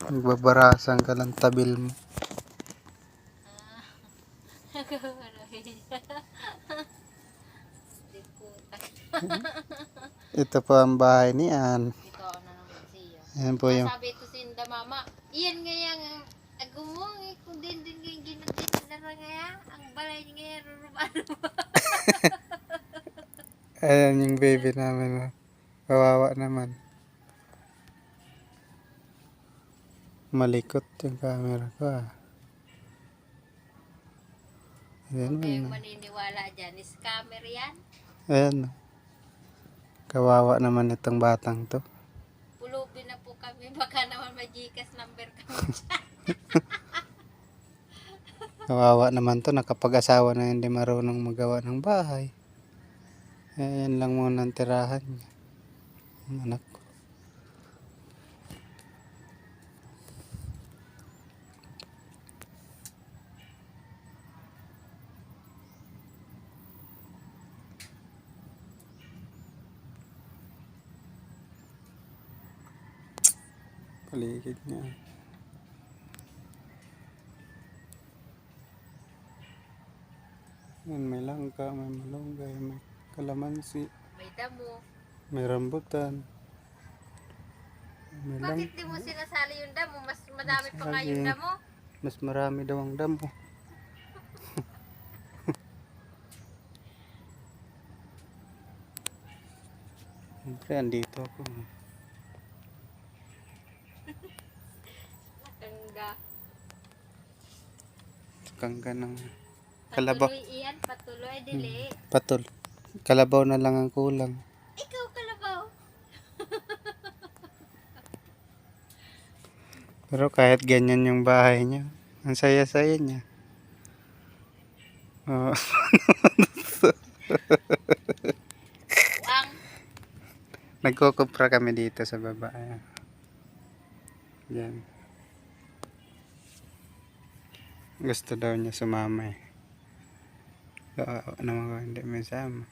Nagbabarasan ka lang tabil mo. Ito po ang bahay ni Ann. Ito na naman siya. Ayan po yung... Sabi ito sinda mama, iyan nga yung agumong kung din nga yung ginagdinara nga ang balay nga rurubano. Ayan yung baby namin. Kawawa naman. Malikot yung camera ko ah. Ayan, Huwag kayong maniniwala dyan. Scammer yan. ayan. Kawawa naman itong batang to. Pulupin na po kami. Baka naman may Gcash number kami dyan. Kawawa naman to. Nakapag-asawa na hindi marunong magawa ng bahay. Ayan lang muna ang tirahan niya. Ang anak ko. Paligid niya. Yan, may langka, may malunggay, may kalamansi, May damo. may rambutan. May Bakit di mo sinasali yung damo? Mas madami pa nga yung damo. Mas marami daw ang damo. Siyempre, andito ako. Tangga. Kangga ng kalabaw. Patuloy iyan. Patuloy. Dili. Patol. Kalabaw na lang ang kulang. Ikaw kalabaw. Pero kahit ganyan yung bahay niya, ang saya-saya niya. Oh. Ang. Nagkukupra kami dito sa baba. Ayan. Yan. Gusto daw niya sumama eh. So, naman ko hindi may sama.